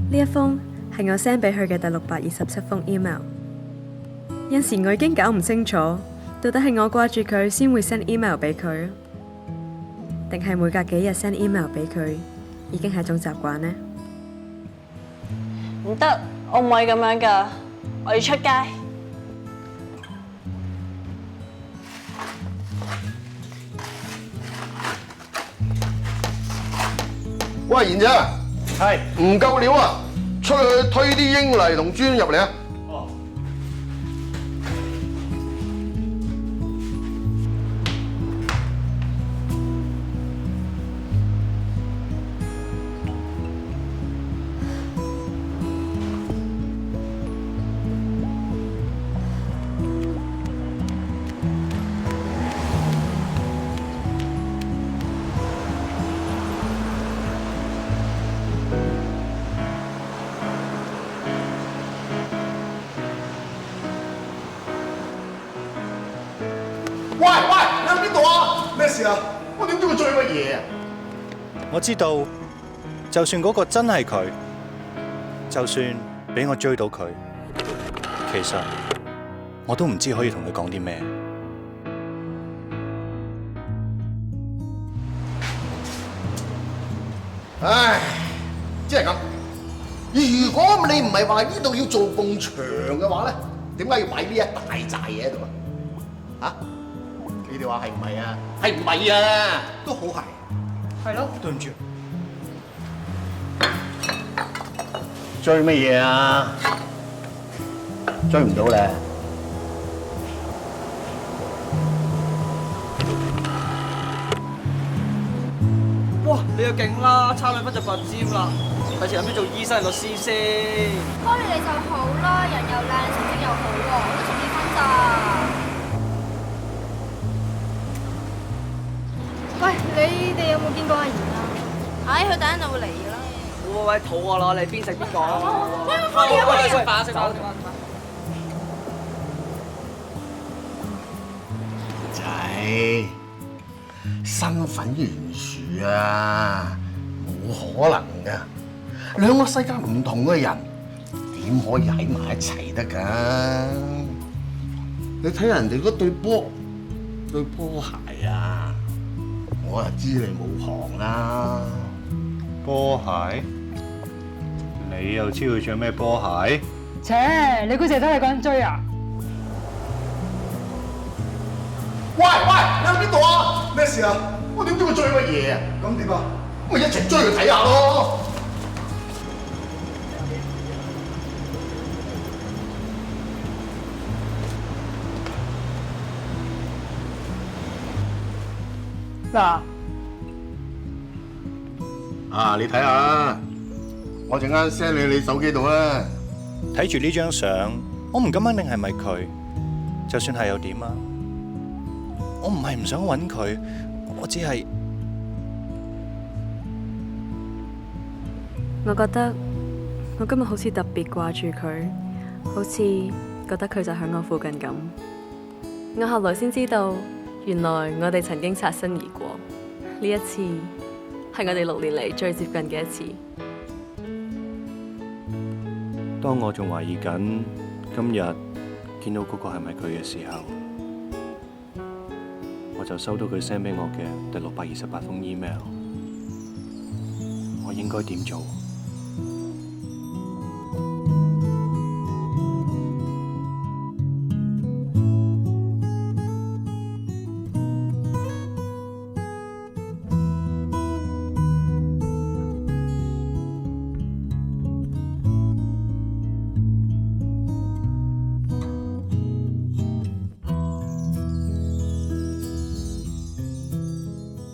呢一封係我 send 俾佢嘅第627封 email。有時我已經搞唔清楚，到底係我掛住佢先會 send email 俾佢，定係每隔幾日 send email 俾佢已經係一種習慣呢？唔得，我唔可以咁樣噶，我要出街。喂，賢姐，係唔夠料啊！出去推啲英泥同磚入嚟啊！哦。喂，你喺邊度啊？咩事啊？我點知佢追乜嘢啊？我知道，就算嗰個真係佢，就算俾我追到佢，其實我都唔知可以同佢講啲咩。唉，即係咁。如果你唔係話呢度要做埲牆嘅話咧，點解要擺呢一大紮嘢喺度啊？嚇？你哋話係唔係啊？係唔係啊？都好係。係咯。對唔住。追乜嘢啊？追唔到咧。哇！你又勁啦，差兩分就拔尖啦。費事諗住做醫生律師先。幫你哋就好啦，人又靚，成績又好喎，都仲結婚咋？喂，你哋有冇見過阿賢啊？唉，佢等陣就會嚟㗎啦。喂，肚餓啦，你邊食邊講。喂，快啲啊！食飯食飯。仔，身份懸殊啊，冇可能㗎。兩個世界唔同嘅人，點可以喺埋一齊得㗎？你睇人哋嗰對波鞋啊！我就知你冇行啦。波鞋？你又知佢着咩波鞋？切！你估成日都係講追啊？喂，你喺邊度啊？咩事啊？我點知佢追乜嘢啊？咁點啊？咪一齊追佢睇下咯。嗱，啊，你睇下，我陣間 send 你手機度啊。睇住呢張相，我唔敢肯定係咪佢。就算係又點啊？我唔係唔想揾佢，我只係我覺得我今日好似特別掛住佢，好似覺得佢就喺我附近咁。我後來先知道，原來我哋曾經擦身而過。呢一次係我哋6年嚟最接近嘅一次。當我仲懷疑緊今日見到嗰個係咪佢嘅時候，我就收到佢 send 俾我嘅第628封 email。我應該點做？